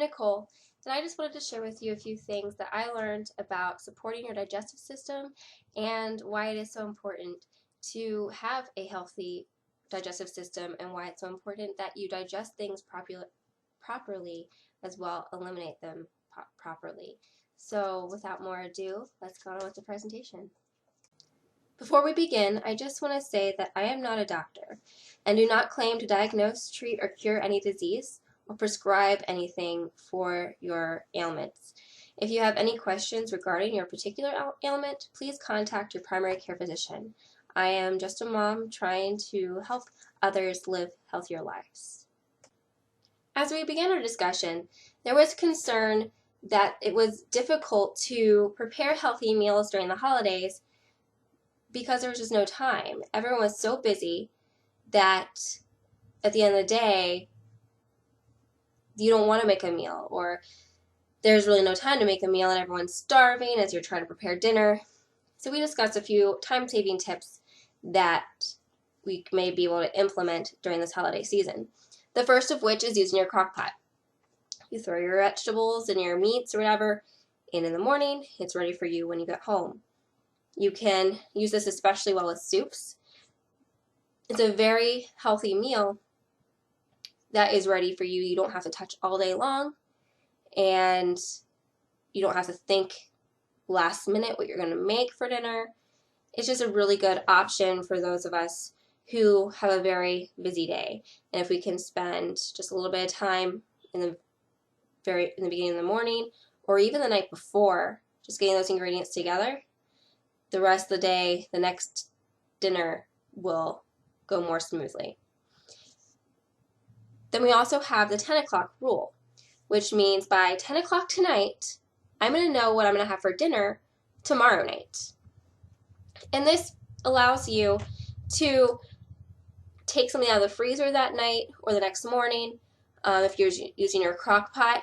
Nicole, and I just wanted to share with you a few things that I learned about supporting your digestive system and why it is so important to have a healthy digestive system and why it's so important that you digest things properly as well, eliminate them properly. So without more ado, let's go on with the presentation. Before we begin, I just want to say that I am not a doctor and do not claim to diagnose, treat, or cure any disease or prescribe anything for your ailments. If you have any questions regarding your particular ailment, please contact your primary care physician. I am just a mom trying to help others live healthier lives. As we began our discussion, there was concern that it was difficult to prepare healthy meals during the holidays because there was just no time. Everyone was so busy that at the end of the day, you don't want to make a meal, or there's really no time to make a meal and everyone's starving as you're trying to prepare dinner. So we discussed a few time-saving tips that we may be able to implement during this holiday season. The first of which is using your crock pot. You throw your vegetables and your meats or whatever in the morning. It's ready for you when you get home. You can use this especially well with soups. It's a very healthy meal that is ready for you. You don't have to touch all day long, and you don't have to think last minute what you're going to make for dinner. It's just a really good option for those of us who have a very busy day. And if we can spend just a little bit of time in the beginning of the morning or even the night before, just getting those ingredients together, the rest of the day, the next dinner will go more smoothly. Then we also have the 10 o'clock rule, which means by 10 o'clock tonight, I'm going to know what I'm going to have for dinner tomorrow night. And this allows you to take something out of the freezer that night or the next morning. If you're using your crock pot,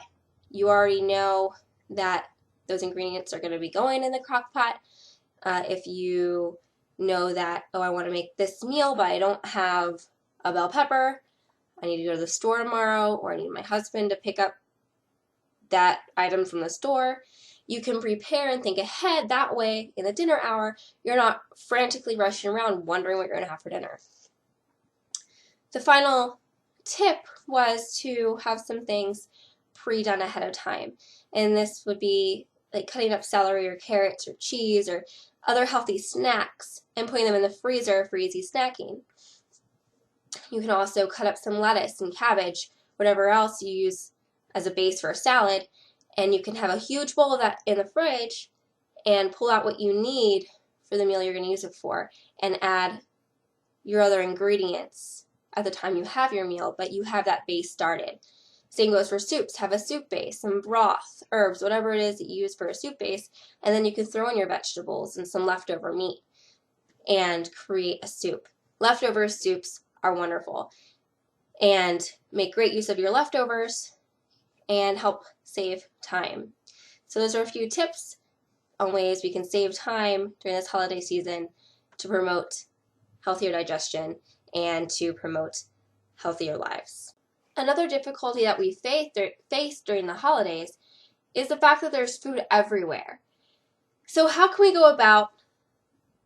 you already know that those ingredients are going to be going in the crock pot. If you know that, oh, I want to make this meal, but I don't have a bell pepper, I need to go to the store tomorrow, or I need my husband to pick up that item from the store, you can prepare and think ahead. That way, in the dinner hour, you're not frantically rushing around wondering what you're going to have for dinner. The final tip was to have some things pre-done ahead of time. And this would be like cutting up celery or carrots or cheese or other healthy snacks and putting them in the freezer for easy snacking. You can also cut up some lettuce and cabbage, whatever else you use as a base for a salad, and you can have a huge bowl of that in the fridge and pull out what you need for the meal you're going to use it for and add your other ingredients at the time you have your meal, but you have that base started. Same goes for soups. Have a soup base, some broth, herbs, whatever it is that you use for a soup base, and then you can throw in your vegetables and some leftover meat and create a soup. Leftover soups are wonderful and make great use of your leftovers and help save time. So those are a few tips on ways we can save time during this holiday season to promote healthier digestion and to promote healthier lives. Another difficulty that we face during the holidays is the fact that there's food everywhere. So how can we go about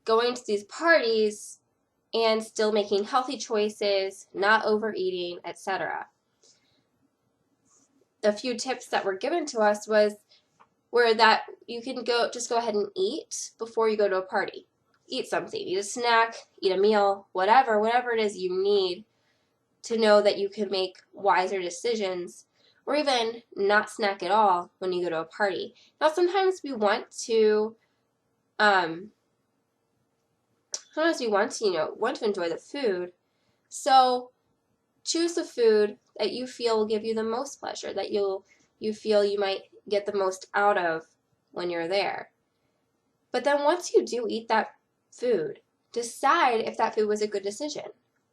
going to these parties and still making healthy choices, not overeating, etc.? A few tips that were given to us were that you can go ahead and eat before you go to a party. Eat something, eat a snack, eat a meal, whatever it is you need to know that you can make wiser decisions, or even not snack at all when you go to a party. Now, sometimes we want to enjoy the food, so choose the food that you feel will give you the most pleasure, that you feel you might get the most out of when you're there. But then once you do eat that food, decide if that food was a good decision.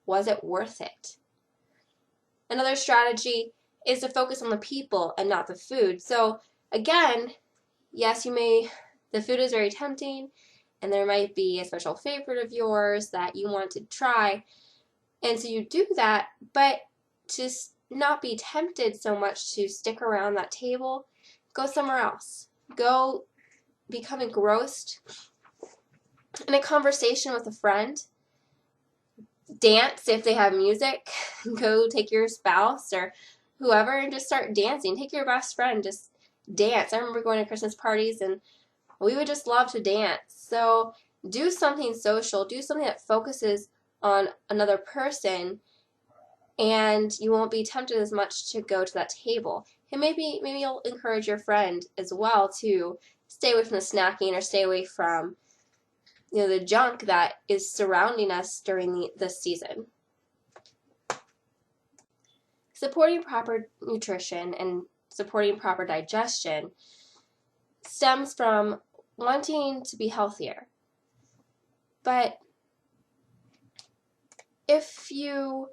Was it worth it? Another strategy is to focus on the people and not the food. So again, yes, the food is very tempting, and there might be a special favorite of yours that you want to try, and so you do that, but just not be tempted so much to stick around that table, go somewhere else. Go become engrossed in a conversation with a friend. Dance if they have music. Go take your spouse or whoever and just start dancing. Take your best friend, just dance. I remember going to Christmas parties and we would just love to dance. So do something social, do something that focuses on another person, and you won't be tempted as much to go to that table. And maybe you'll encourage your friend as well to stay away from the snacking or stay away from the junk that is surrounding us during this season. Supporting proper nutrition and supporting proper digestion stems from wanting to be healthier. But if you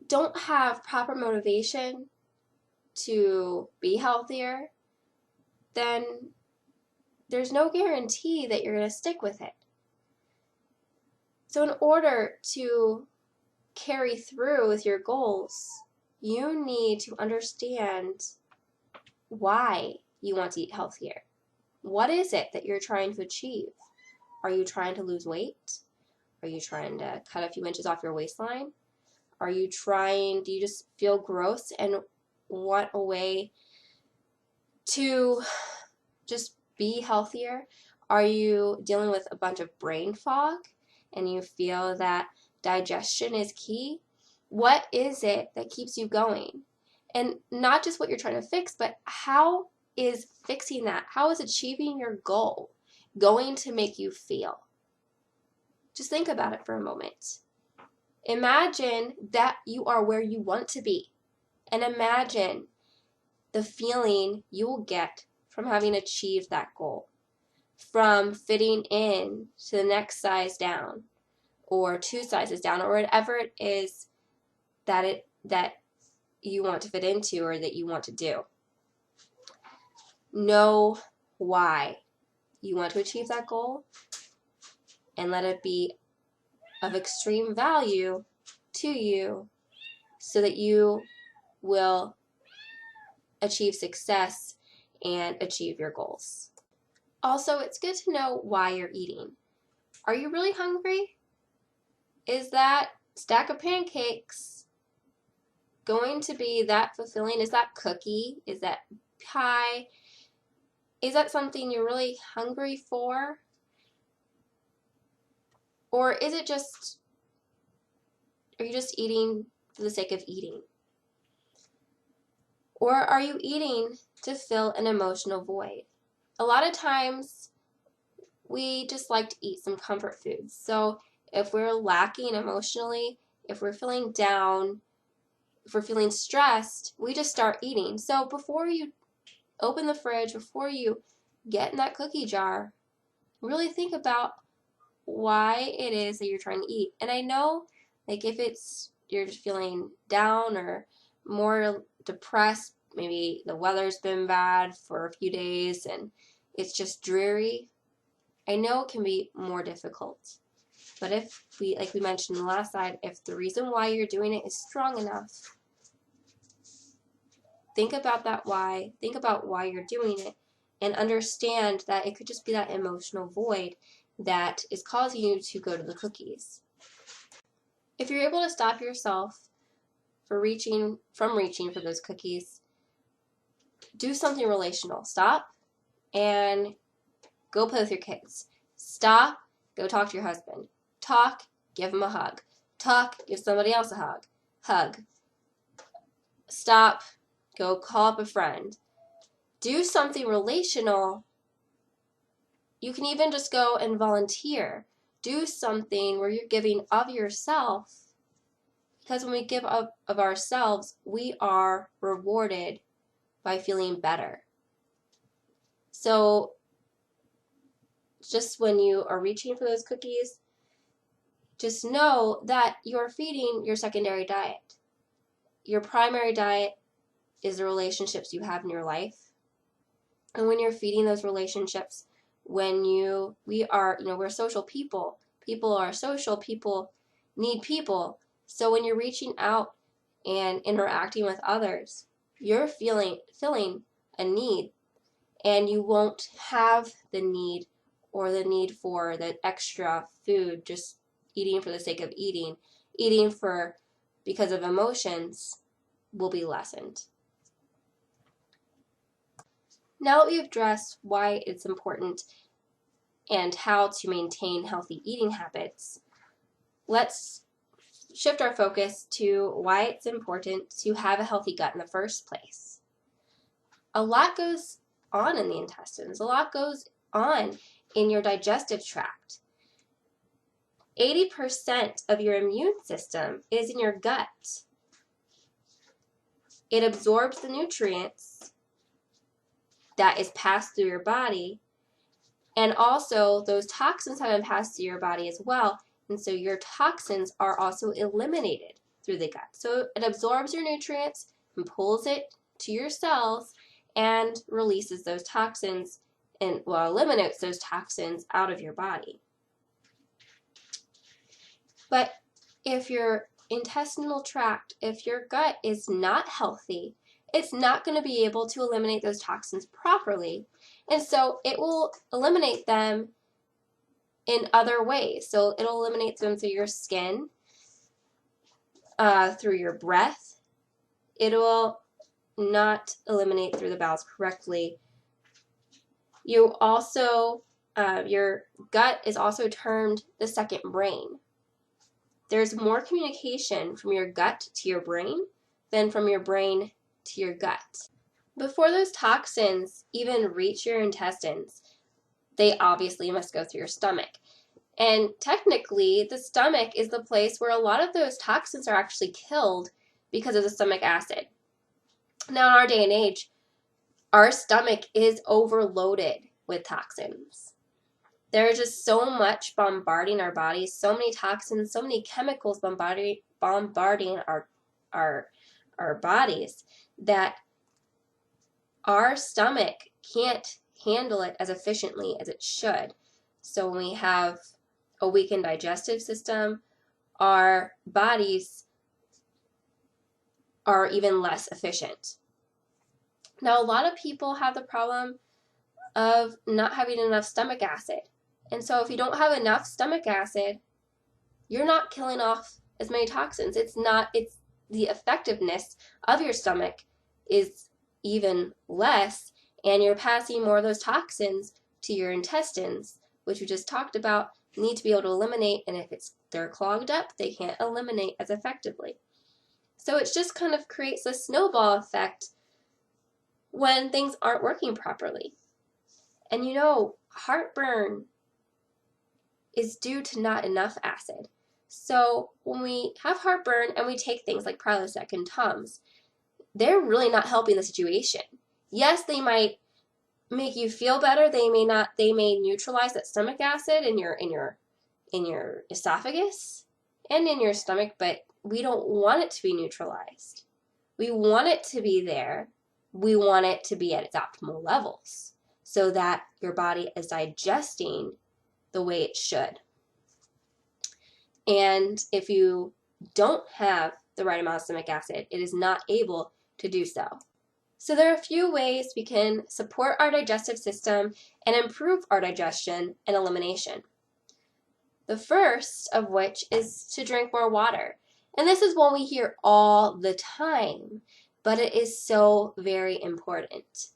don't have proper motivation to be healthier, then there's no guarantee that you're going to stick with it. So in order to carry through with your goals, you need to understand why you want to eat healthier. What is it that you're trying to achieve? Are you trying to lose weight? Are you trying to cut a few inches off your waistline? Do you just feel gross and want a way to just be healthier? Are you dealing with a bunch of brain fog and you feel that digestion is key? What is it that keeps you going? And not just what you're trying to fix, but how is fixing that, how is achieving your goal going to make you feel? Just think about it for a moment. Imagine that you are where you want to be, and imagine the feeling you will get from having achieved that goal, from fitting in to the next size down or 2 sizes down or whatever it is that you want to fit into or that you want to do. Know why you want to achieve that goal and let it be of extreme value to you so that you will achieve success and achieve your goals. Also, it's good to know why you're eating. Are you really hungry? Is that stack of pancakes going to be that fulfilling? Is that cookie? Is that pie? Is that something you're really hungry for? Or is it are you just eating for the sake of eating? Or are you eating to fill an emotional void? A lot of times we just like to eat some comfort foods. So if we're lacking emotionally, if we're feeling down, if we're feeling stressed, we just start eating. So before you open the fridge, before you get in that cookie jar, really think about why it is that you're trying to eat. And I know, like, if you're just feeling down or more depressed, maybe the weather's been bad for a few days and it's just dreary, I know it can be more difficult. But if like we mentioned in the last slide, if the reason why you're doing it is strong enough, think about that why, think about why you're doing it, and understand that it could just be that emotional void that is causing you to go to the cookies. If you're able to stop yourself from reaching for those cookies, do something relational. Stop and go play with your kids. Stop, go talk to your husband. Talk, give him a hug. Talk, give somebody else a hug. Hug. Stop, go call up a friend. Do something relational. You can even just go and volunteer. Do something where you're giving of yourself, because when we give up of ourselves, we are rewarded by feeling better. So just when you are reaching for those cookies, just know that you're feeding your secondary diet. Your primary diet is the relationships you have in your life. And when you're feeding those relationships, we're social people. People are social, people need people. So when you're reaching out and interacting with others, you're filling a need, and you won't have the need for the extra food, just eating for the sake of eating. Eating because of emotions will be lessened. Now that we've addressed why it's important and how to maintain healthy eating habits, let's shift our focus to why it's important to have a healthy gut in the first place. A lot goes on in the intestines. A lot goes on in your digestive tract. 80% of your immune system is in your gut. It absorbs the nutrients that is passed through your body, and also those toxins have been passed through your body as well, and so your toxins are also eliminated through the gut. So it absorbs your nutrients and pulls it to your cells and releases those toxins and eliminates those toxins out of your body. But if your intestinal tract, if your gut is not healthy, it's not going to be able to eliminate those toxins properly. And so it will eliminate them in other ways. So it'll eliminate them through your skin, through your breath. It will not eliminate through the bowels correctly. You also, your gut is also termed the second brain. There's more communication from your gut to your brain than from your brain to your gut. Before those toxins even reach your intestines, they obviously must go through your stomach. And technically, the stomach is the place where a lot of those toxins are actually killed because of the stomach acid. Now, in our day and age, our stomach is overloaded with toxins. There's just so much bombarding our bodies, so many toxins, so many chemicals bombarding our bodies that our stomach can't handle it as efficiently as it should. So when we have a weakened digestive system, our bodies are even less efficient. Now, a lot of people have the problem of not having enough stomach acid. And so if you don't have enough stomach acid, you're not killing off as many toxins. It's the effectiveness of your stomach is even less, and you're passing more of those toxins to your intestines, which we just talked about, need to be able to eliminate, and if they're clogged up, they can't eliminate as effectively. So it just kind of creates a snowball effect when things aren't working properly. And heartburn is due to not enough acid. So when we have heartburn and we take things like Prilosec and Tums, they're really not helping the situation. Yes, they might make you feel better. They may not. They may neutralize that stomach acid in your esophagus and in your stomach, but we don't want it to be neutralized. We want it to be there. We want it to be at its optimal levels so that your body is digesting the way it should. And if you don't have the right amount of stomach acid, it is not able to do so. So there are a few ways we can support our digestive system and improve our digestion and elimination. The first of which is to drink more water. And this is one we hear all the time, but it is so very important.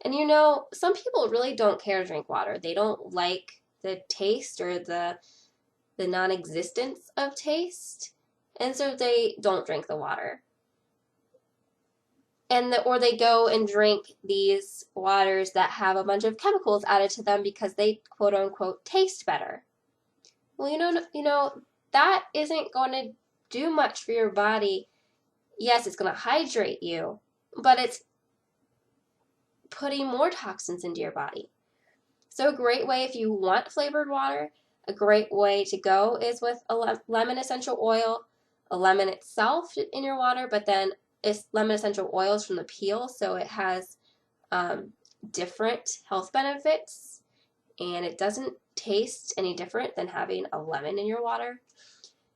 And some people really don't care to drink water. They don't like the taste or the non-existence of taste, and so they don't drink the water. Or they go and drink these waters that have a bunch of chemicals added to them because they quote unquote taste better. Well, that isn't going to do much for your body. Yes, it's going to hydrate you, but it's putting more toxins into your body. So a great way, if you want flavored water, a great way to go is with a lemon essential oil, a lemon itself in your water, but then it's lemon essential oils from the peel, so it has different health benefits, and it doesn't taste any different than having a lemon in your water.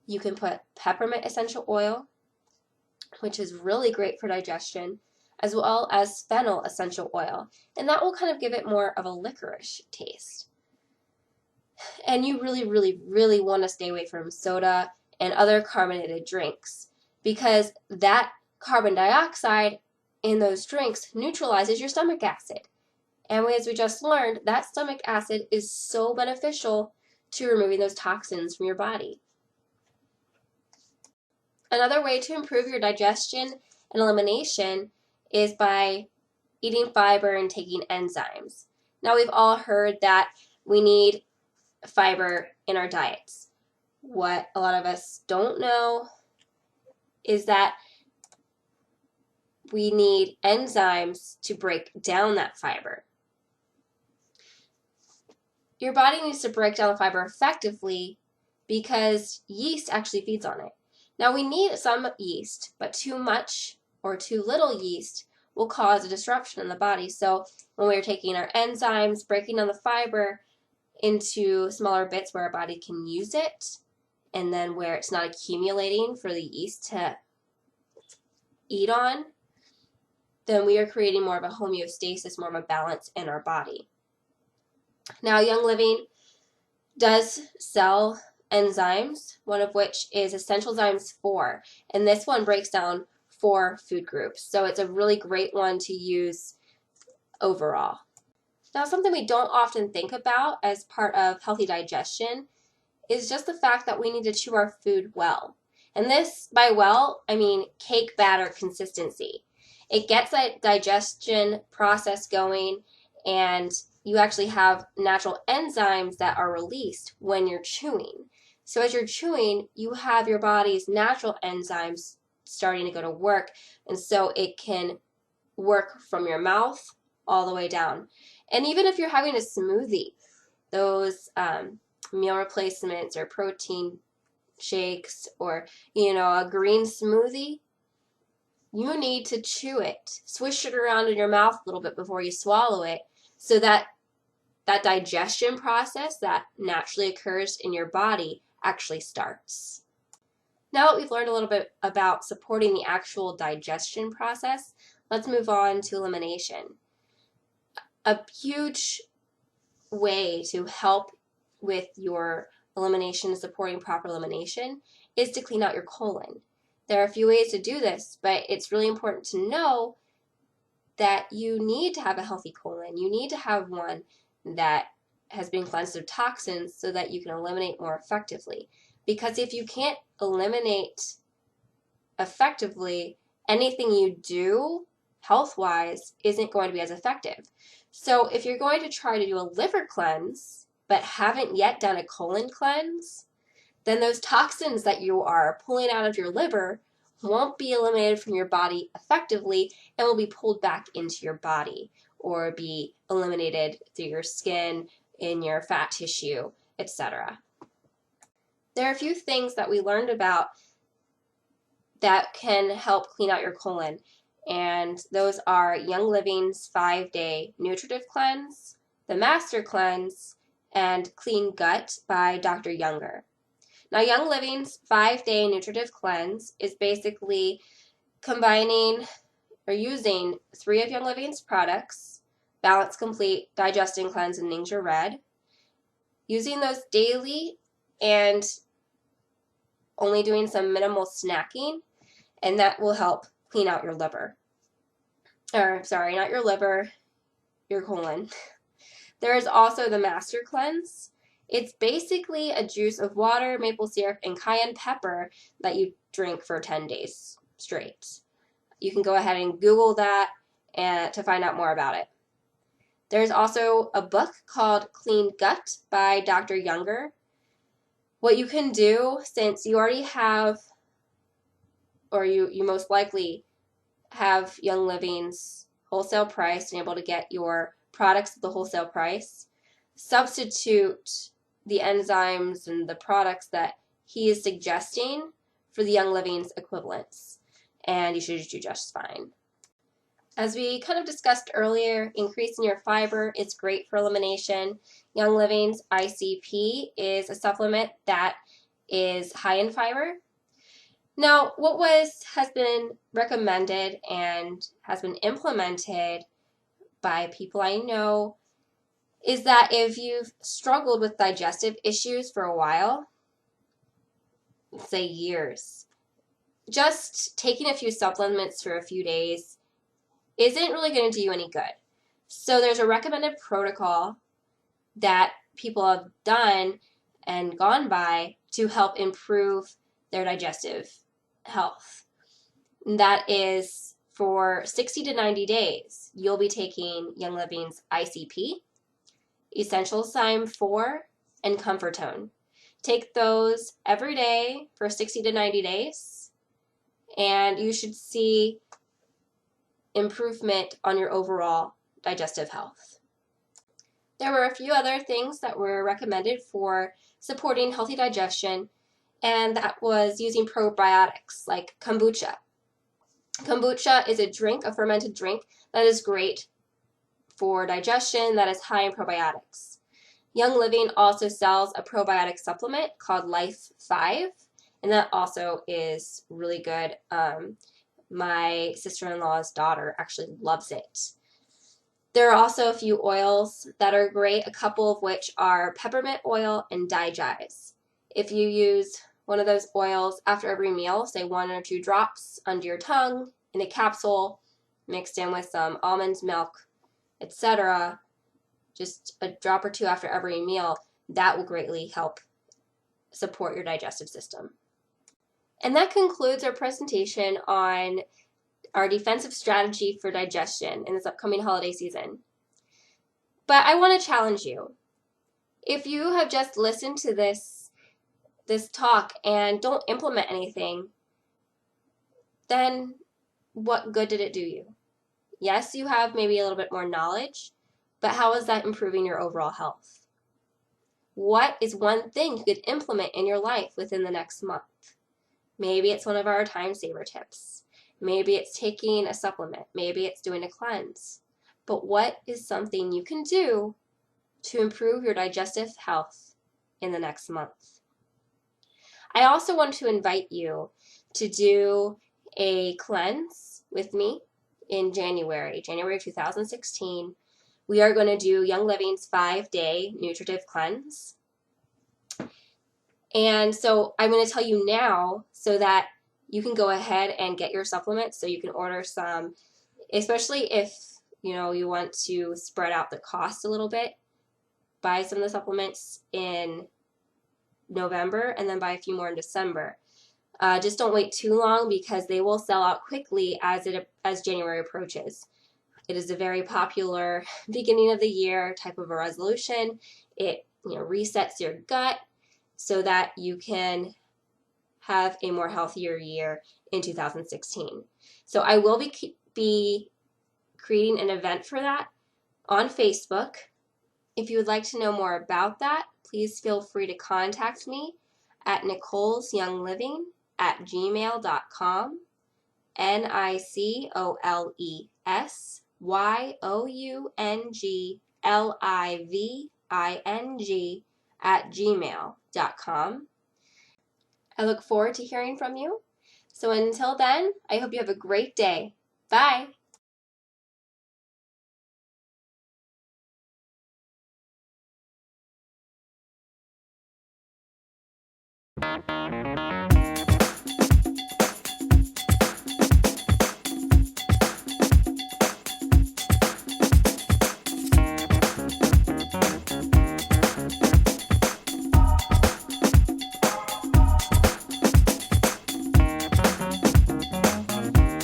You can put peppermint essential oil, which is really great for digestion, as well as fennel essential oil. And that will kind of give it more of a licorice taste. And you really, really, really want to stay away from soda and other carbonated drinks because that carbon dioxide in those drinks neutralizes your stomach acid. And as we just learned, that stomach acid is so beneficial to removing those toxins from your body. Another way to improve your digestion and elimination is by eating fiber and taking enzymes. Now, we've all heard that we need fiber in our diets. What a lot of us don't know is that we need enzymes to break down that fiber. Your body needs to break down the fiber effectively because yeast actually feeds on it. Now, we need some yeast, but too much or too little yeast will cause a disruption in the body. So when we're taking our enzymes, breaking down the fiber into smaller bits where our body can use it, and then where it's not accumulating for the yeast to eat on, then we are creating more of a homeostasis, more of a balance in our body. Now, Young Living does sell enzymes, one of which is Essential Enzymes 4, and this one breaks down 4 food groups. So it's a really great one to use overall. Now, something we don't often think about as part of healthy digestion is just the fact that we need to chew our food well. And this, by well, I mean cake batter consistency. It gets that digestion process going, and you actually have natural enzymes that are released when you're chewing. So as you're chewing, you have your body's natural enzymes starting to go to work, and so it can work from your mouth all the way down. And even if you're having a smoothie, those meal replacements or protein shakes or, a green smoothie, you need to chew it. Swish it around in your mouth a little bit before you swallow it so that that digestion process that naturally occurs in your body actually starts. Now that we've learned a little bit about supporting the actual digestion process, let's move on to elimination. A huge way to help with your elimination, supporting proper elimination, is to clean out your colon. There are a few ways to do this, but it's really important to know that you need to have a healthy colon. You need to have one that has been cleansed of toxins so that you can eliminate more effectively. Because if you can't eliminate effectively, anything you do health-wise isn't going to be as effective. So if you're going to try to do a liver cleanse but haven't yet done a colon cleanse, then those toxins that you are pulling out of your liver won't be eliminated from your body effectively and will be pulled back into your body or be eliminated through your skin, in your fat tissue, etc. There are a few things that we learned about that can help clean out your colon, and those are Young Living's 5-Day Nutritive Cleanse, the Master Cleanse, and Clean Gut by Dr. Younger. Now, Young Living's 5-Day Nutritive Cleanse is basically combining or using 3 of Young Living's products, Balance Complete, Digesting Cleanse, and Ningxia Red, using those daily and only doing some minimal snacking, and that will help clean out your liver. Or, sorry, not your liver, your colon. There is also the Master Cleanse. It's basically a juice of water, maple syrup, and cayenne pepper that you drink for 10 days straight. You can go ahead and Google that to find out more about it. There's also a book called Clean Gut by Dr. Younger. What you can do, since you already have, or you most likely have Young Living's wholesale price and able to get your products at the wholesale price, substitute the enzymes and the products that he is suggesting for the Young Living's equivalents, and you should do just fine. As we kind of discussed earlier, increasing your fiber is great for elimination. Young Living's ICP is a supplement that is high in fiber. Now, what has been recommended and has been implemented by people I know is that if you've struggled with digestive issues for a while, say years, just taking a few supplements for a few days isn't really going to do you any good. So there's a recommended protocol that people have done and gone by to help improve their digestive health. And that is for 60 to 90 days, you'll be taking Young Living's ICP, Essential Zyme 4, and Comfortone. Take those every day for 60 to 90 days, and you should see improvement on your overall digestive health. There were a few other things that were recommended for supporting healthy digestion, and that was using probiotics like kombucha. Kombucha is a drink, a fermented drink, that is great for digestion, that is high in probiotics. Young Living also sells a probiotic supplement called Life 5, and that also is really good. My sister-in-law's daughter actually loves it. There are also a few oils that are great, a couple of which are peppermint oil and Digestive. If you use one of those oils after every meal, say 1 or 2 drops under your tongue in a capsule, mixed in with some almond milk, etc., just a drop or 2 after every meal, that will greatly help support your digestive system. And that concludes our presentation on our defensive strategy for digestion in this upcoming holiday season. But I want to challenge you. If you have just listened to this talk and don't implement anything, then what good did it do you? Yes, you have maybe a little bit more knowledge, but how is that improving your overall health? What is one thing you could implement in your life within the next month? Maybe it's one of our time saver tips. Maybe it's taking a supplement. Maybe it's doing a cleanse. But what is something you can do to improve your digestive health in the next month? I also want to invite you to do a cleanse with me in January 2016. We are going to do Young Living's 5-day nutritive cleanse. And so I'm going to tell you now so that you can go ahead and get your supplements, so you can order some, especially if you want to spread out the cost a little bit. Buy some of the supplements in November and then buy a few more in December. Just don't wait too long because they will sell out quickly as January approaches. It is a very popular beginning of the year type of a resolution. It resets your gut so that you can have a more healthier year in 2016. So I will be creating an event for that on Facebook. If you would like to know more about that, please feel free to contact me at nicolesyoungliving@gmail.com, NicolesYoungliving@gmail.com. I look forward to hearing from you. So until then, I hope you have a great day. Bye.